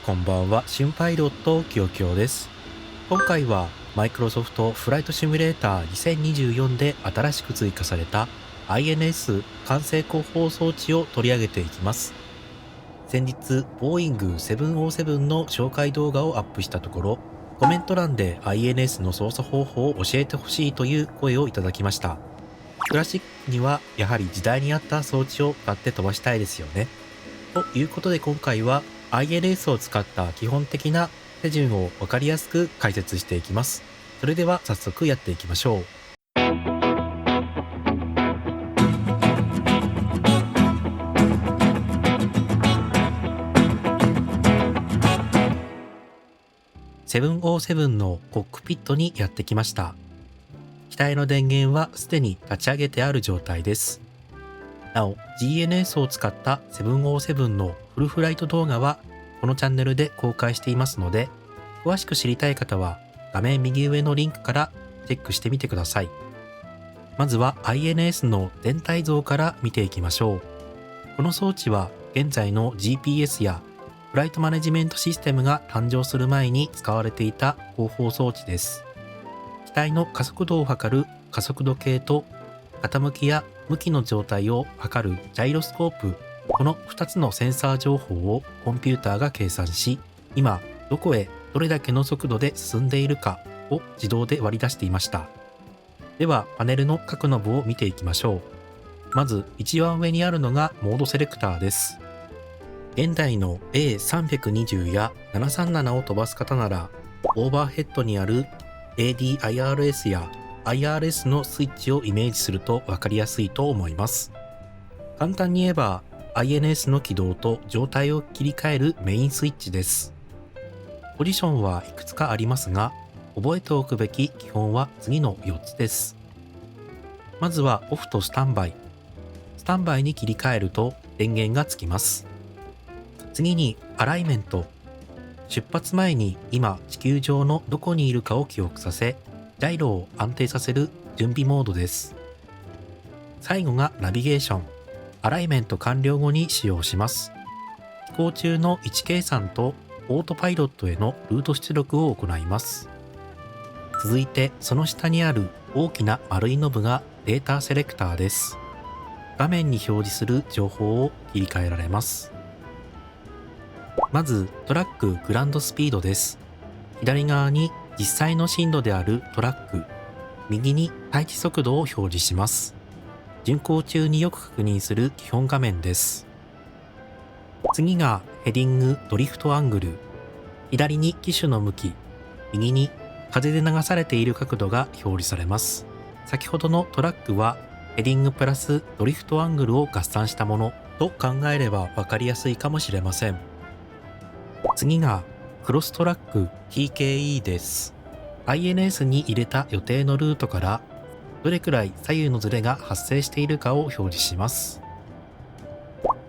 こんばんは、新パイロットきよきよです。今回はマイクロソフトフライトシミュレーター2024で新しく追加された INS 管制広報装置を取り上げていきます。先日、ボーイング707の紹介動画をアップしたところ、コメント欄で INS の操作方法を教えてほしいという声をいただきました。クラシックにはやはり時代に合った装置を買って飛ばしたいですよね。ということで今回は INS を使った基本的な手順をわかりやすく解説していきます。それでは早速やっていきましょう。707のコックピットにやってきました。機体の電源はすでに立ち上げてある状態です。なお、GNS を使った707のフルフライト動画はこのチャンネルで公開していますので、詳しく知りたい方は画面右上のリンクからチェックしてみてください。まずは INS の全体像から見ていきましょう。この装置は現在の GPS やフライトマネジメントシステムが誕生する前に使われていた広報装置です。機体の加速度を測る加速度計と傾きや向きの状態を測るジャイロスコープ、この2つのセンサー情報をコンピューターが計算し、今どこへどれだけの速度で進んでいるかを自動で割り出していました。ではパネルの各ノブを見ていきましょう。まず一番上にあるのがモードセレクターです。現代の A320 や737を飛ばす方なら、オーバーヘッドにある ADIRS や IRS のスイッチをイメージすると分かりやすいと思います。簡単に言えば INS の起動と状態を切り替えるメインスイッチです。ポジションはいくつかありますが、覚えておくべき基本は次の4つです。まずはオフとスタンバイ。スタンバイに切り替えると電源がつきます。次にアライメント。出発前に今地球上のどこにいるかを記憶させ、ジャイロを安定させる準備モードです。最後がナビゲーション。アライメント完了後に使用します。飛行中の位置計算とオートパイロットへのルート出力を行います。続いてその下にある大きな丸いノブがデータセレクターです。画面に表示する情報を切り替えられます。まずトラックグランドスピードです。左側に実際の進路であるトラック、右に待機速度を表示します。巡航中によく確認する基本画面です。次がヘディングドリフトアングル。左に機種の向き、右に風で流されている角度が表示されます。先ほどのトラックはヘディングプラスドリフトアングルを合算したものと考えれば分かりやすいかもしれません。次がクロストラック TKE です。INS に入れた予定のルートからどれくらい左右のズレが発生しているかを表示します。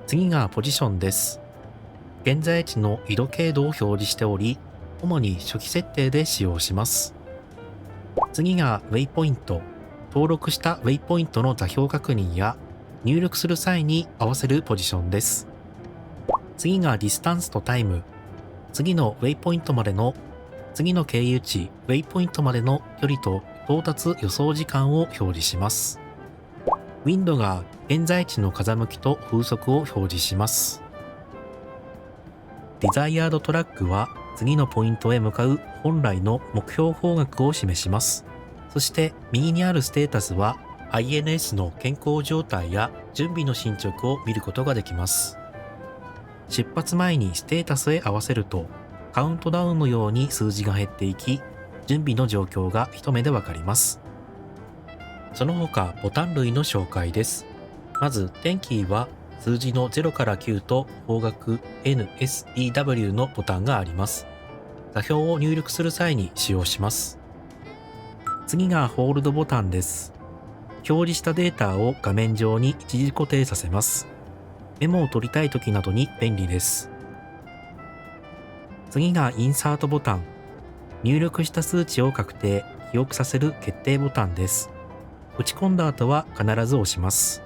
次がポジションです。現在地の緯度経度を表示しており、主に初期設定で使用します。次がウェイポイント。登録したウェイポイントの座標確認や入力する際に合わせるポジションです。次がディスタンスとタイム。次のウェイポイントまでの次の経由地ウェイポイントまでの距離と到達予想時間を表示します。ウィンドが現在地の風向きと風速を表示します。デザイアードトラックは次のポイントへ向かう本来の目標方角を示します。そして右にあるステータスは INS の健康状態や準備の進捗を見ることができます。出発前にステータスへ合わせるとカウントダウンのように数字が減っていき、準備の状況が一目でわかります。その他ボタン類の紹介です。まずテンキーは数字の0から9と方角 NSEW のボタンがあります。座標を入力する際に使用します。次がホールドボタンです。表示したデータを画面上に一時固定させます。メモを取りたい時などに便利です。次がインサートボタン。入力した数値を確定、記憶させる決定ボタンです。打ち込んだ後は必ず押します。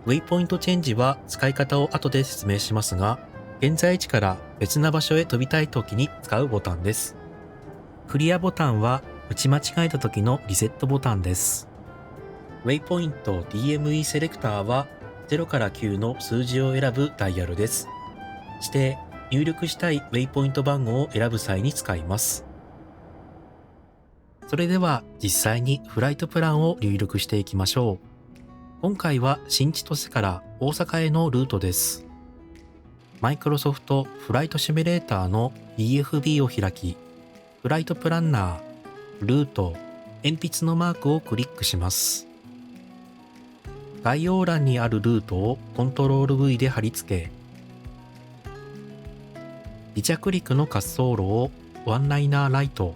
ウェイポイントチェンジは使い方を後で説明しますが、現在地から別な場所へ飛びたい時に使うボタンです。クリアボタンは打ち間違えた時のリセットボタンです。ウェイポイント DME セレクターは0から9の数字を選ぶダイヤルです。して入力したいウェイポイント番号を選ぶ際に使います。それでは実際にフライトプランを入力していきましょう。今回は新千歳から大阪へのルートです。マイクロソフトフライトシミュレーターの DFB を開き、フライトプランナー、ルート、鉛筆のマークをクリックします。概要欄にあるルートをコントロール V で貼り付け、離着陸の滑走路をワンライナーライト、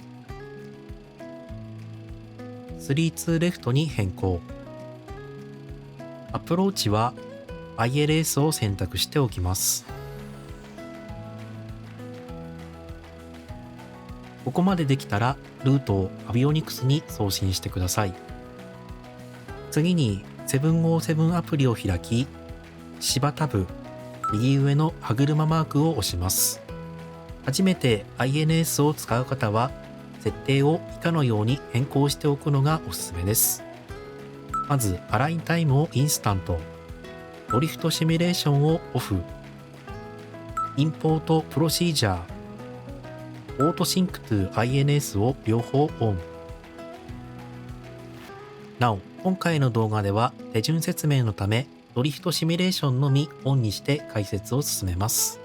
32レフトに変更。アプローチは ILS を選択しておきます。ここまでできたらルートをアビオニクスに送信してください。次に757アプリを開き、芝タブ、右上の歯車マークを押します。初めて INS を使う方は、設定を以下のように変更しておくのがおすすめです。まず、アラインタイムをインスタント、ドリフトシミュレーションをオフ、インポートプロシージャー、オートシンクトゥ INS を両方オン。なお、今回の動画では手順説明のため、ドリフトシミュレーションのみオンにして解説を進めます。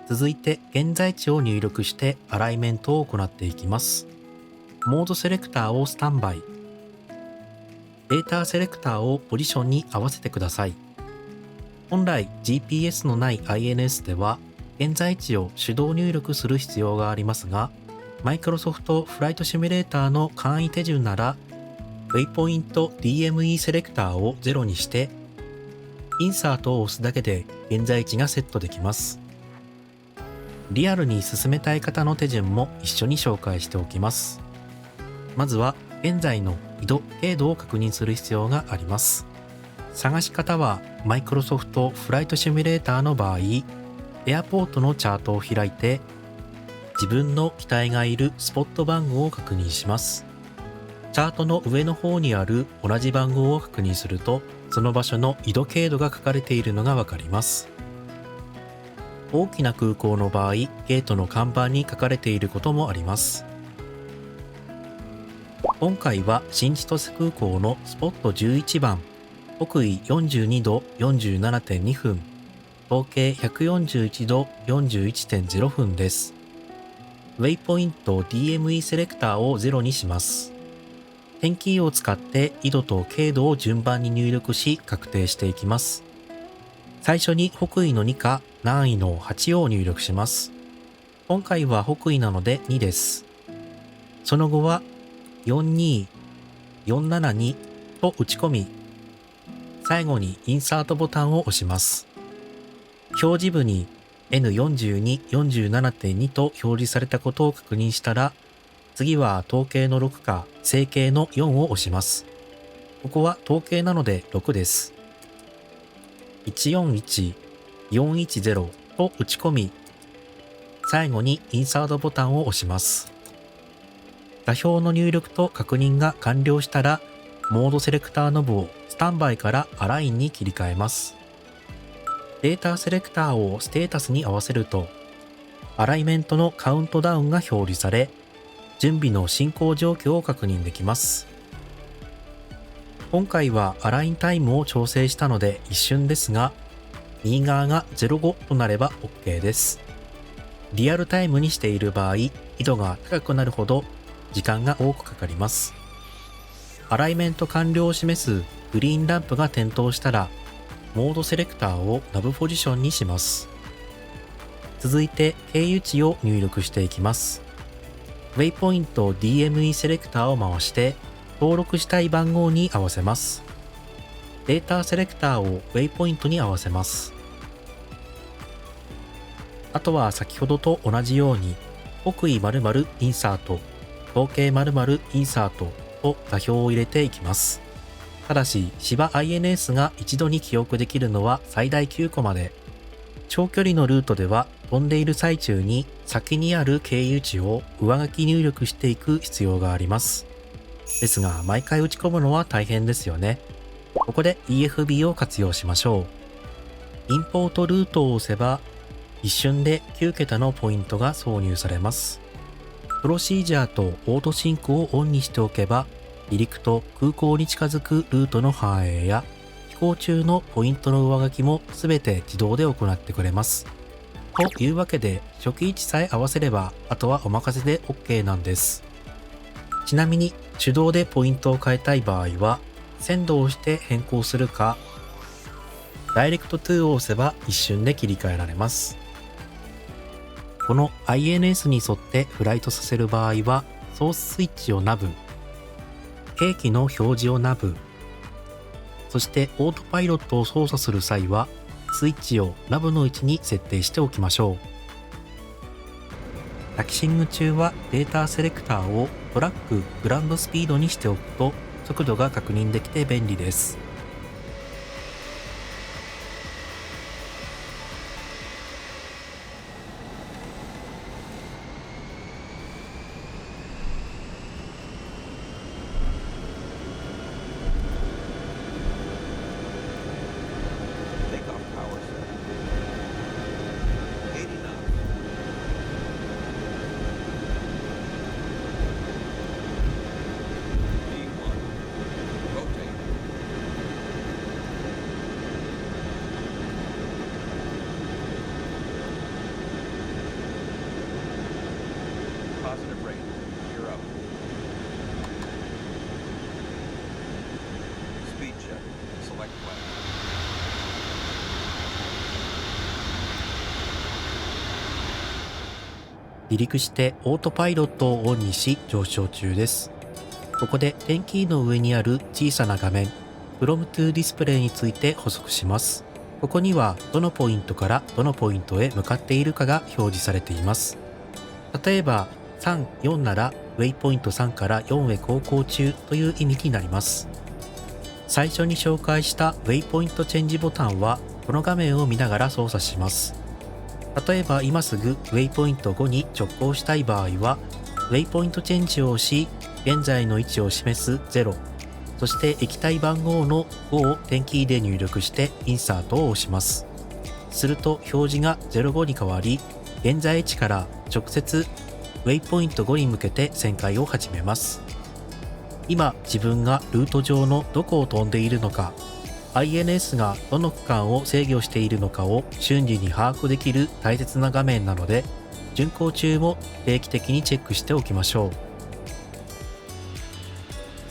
続いて現在地を入力してアライメントを行っていきます。モードセレクターをスタンバイ。データセレクターをポジションに合わせてください。本来 GPS のない INS では現在地を手動入力する必要がありますが、マイクロソフトフライトシミュレーターの簡易手順なら、ウェイポイント DME セレクターを0にして、インサートを押すだけで現在地がセットできます。リアルに進めたい方の手順も一緒に紹介しておきます。まずは現在の緯度・経度を確認する必要があります。探し方はマイクロソフトフライトシミュレーターの場合、エアポートのチャートを開いて、自分の機体がいるスポット番号を確認します。チャートの上の方にある同じ番号を確認すると、その場所の緯度・経度が書かれているのがわかります。大きな空港の場合、ゲートの看板に書かれていることもあります。今回は新千歳空港のスポット11番、北緯42度 47.2 分、東経141度 41.0 分です。ウェイポイント DME セレクターを0にします。テンキーを使って緯度と経度を順番に入力し確定していきます。最初に北緯の2か南緯の8を入力します。今回は北緯なので2です。その後は42、472と打ち込み、最後にインサートボタンを押します。表示部に N42、47.2 と表示されたことを確認したら、次は統計の6か整形の4を押します。ここは統計なので6です。141、410と打ち込み、最後にインサートボタンを押します。座標の入力と確認が完了したら、モードセレクターノブをスタンバイからアラインに切り替えます。データセレクターをステータスに合わせると、アライメントのカウントダウンが表示され、準備の進行状況を確認できます。今回はアラインタイムを調整したので一瞬ですが、右側が05となれば OK です。リアルタイムにしている場合、緯度が高くなるほど時間が多くかかります。アライメント完了を示すグリーンランプが点灯したら、モードセレクターをナブポジションにします。続いて経由地を入力していきます。ウェイポイント DME セレクターを回して登録したい番号に合わせます。データセレクターをウェイポイントに合わせます。あとは先ほどと同じように、北緯〇〇インサート、統計〇〇インサートと座標を入れていきます。ただし、芝 INS が一度に記憶できるのは最大9個まで。長距離のルートでは飛んでいる最中に先にある経由地を上書き入力していく必要があります。ですが毎回打ち込むのは大変ですよね。ここで EFB を活用しましょう。インポートルートを押せば一瞬で9桁のポイントが挿入されます。プロシージャーとオートシンクをオンにしておけば離陸と空港に近づくルートの反映や飛行中のポイントの上書きも全て自動で行ってくれます。というわけで初期位置さえ合わせればあとはお任せで OK なんです。ちなみに手動でポイントを変えたい場合は先導をして変更するかダイレクトトゥを押せば一瞬で切り替えられます。この INS に沿ってフライトさせる場合はソーススイッチをナブ、計器の表示をナブ、そしてオートパイロットを操作する際はスイッチをナブの位置に設定しておきましょう。タキシング中はデータセレクターをトラックグランドスピードにしておくと速度が確認できて便利です。Positive rate. You're up. Speed check. Select plan. 離陸してオートパイロットをオンにし上昇中です。ここで点キーの上にある小さな画面 From to Display について補足します。ここにはどのポイントからどのポイントへ向かっているかが表示されています。例えば3、4ならウェイポイント3から4へ航行中という意味になります。最初に紹介したウェイポイントチェンジボタンはこの画面を見ながら操作します。例えば今すぐウェイポイント5に直行したい場合はウェイポイントチェンジを押し現在の位置を示す0、そして液体番号の5を点キーで入力してインサートを押します。すると表示が05に変わり現在位置から直接ウェイポイント5に向けて旋回を始めます。今自分がルート上のどこを飛んでいるのか、INS がどの区間を制御しているのかを瞬時に把握できる大切な画面なので、巡航中も定期的にチェックしておきましょう。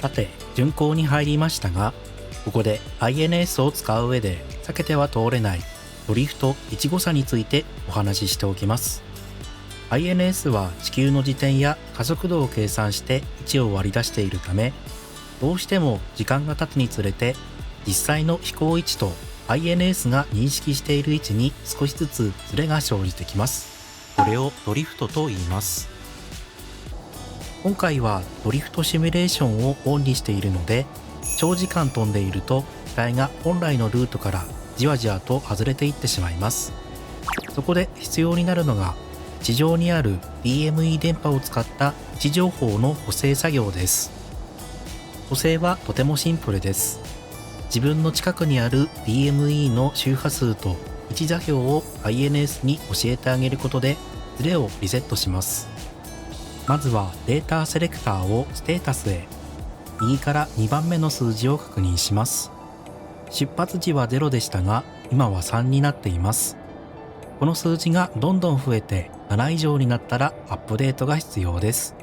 さて、巡航に入りましたが、ここで INS を使う上で避けては通れないドリフト1誤差についてお話ししておきます。INS は地球の自転や加速度を計算して位置を割り出しているため、どうしても時間が経つにつれて実際の飛行位置と INS が認識している位置に少しずつズレが生じてきます。これをドリフトと言います。今回はドリフトシミュレーションをオンにしているので、長時間飛んでいると機体が本来のルートからじわじわと外れていってしまいます。そこで必要になるのが地上にある DME 電波を使った位置情報の補正作業です。補正はとてもシンプルです。自分の近くにある DME の周波数と位置座標を INS に教えてあげることでズレをリセットします。まずはデータセレクターをステータスへ、右から2番目の数字を確認します。出発時は0でしたが今は3になっています。この数字がどんどん増えて7以上になったらアップデートが必要です。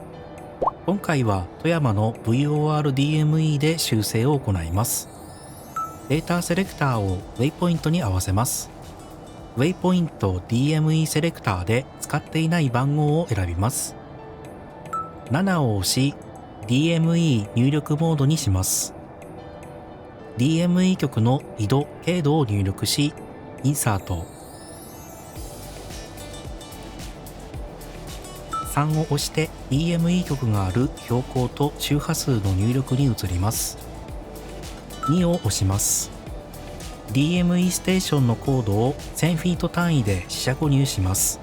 今回は富山の VORDME で修正を行います。データセレクターをウェイポイントに合わせます。ウェイポイント DME セレクターで使っていない番号を選びます。7を押し DME 入力モードにします。DME 局の緯度・経度を入力しインサート、3を押して DME 局がある標高と周波数の入力に移ります。2を押します。DME ステーションの高度を1000フィート単位で四捨五入します。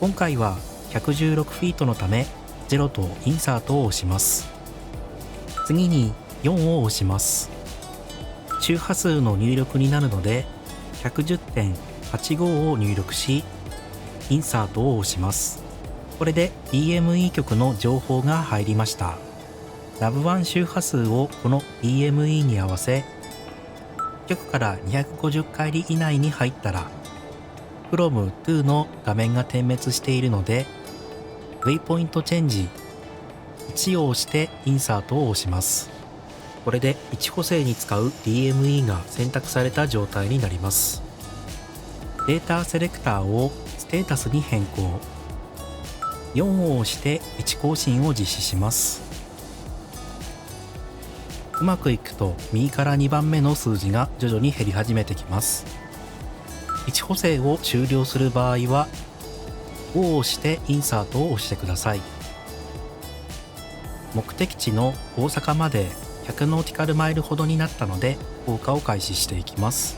今回は116フィートのため0とインサートを押します。次に4を押します。周波数の入力になるので 110.85 を入力しインサートを押します。これで DME 局の情報が入りました。NAV1 周波数をこの DME に合わせ局から250回り以内に入ったら From to の画面が点滅しているのでウェイポイントチェンジ1を押してインサートを押します。これで1補正に使う DME が選択された状態になります。データセレクターをステータスに変更。4を押して位置更新を実施します。うまくいくと右から2番目の数字が徐々に減り始めてきます。位置補正を終了する場合は5を押してインサートを押してください。目的地の大阪まで100ノーティカルマイルほどになったので降下を開始していきます。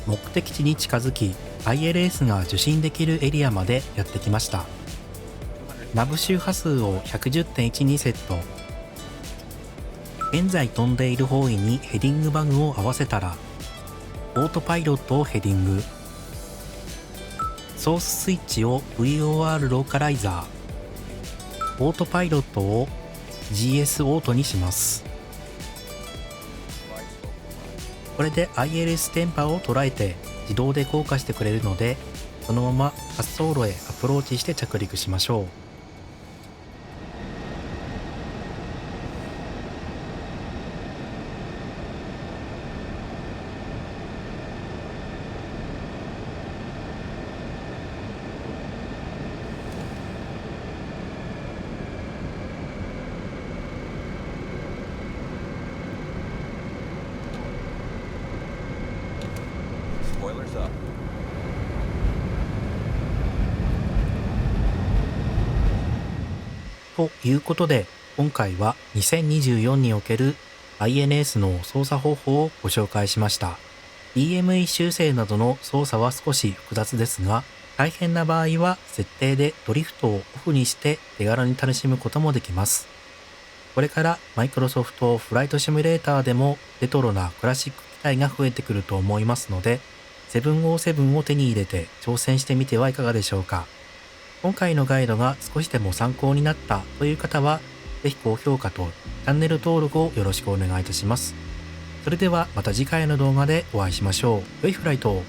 目的地に近づき ILS が受信できるエリアまでやってきました。NAV 周波数を 110.1 にセット。現在飛んでいる方位にヘディングバグを合わせたらオートパイロットをヘディング、ソーススイッチを VOR ローカライザー、オートパイロットを GS オートにします。これで ILS 電波を捉えて自動で降下してくれるので、そのまま滑走路へアプローチして着陸しましょう。Spoilers up. ということで、今回は2024における INS の操作方法をご紹介しました。DME 修正などの操作は少し複雑ですが、大変な場合は設定でドリフトをオフにして手軽に楽しむこともできます。これからマイクロソフトフライトシミュレーターでもレトロなクラシック機体が増えてくると思いますので、707を手に入れて挑戦してみてはいかがでしょうか。今回のガイドが少しでも参考になったという方は、ぜひ高評価とチャンネル登録をよろしくお願いいたします。それではまた次回の動画でお会いしましょう。良いフライトを。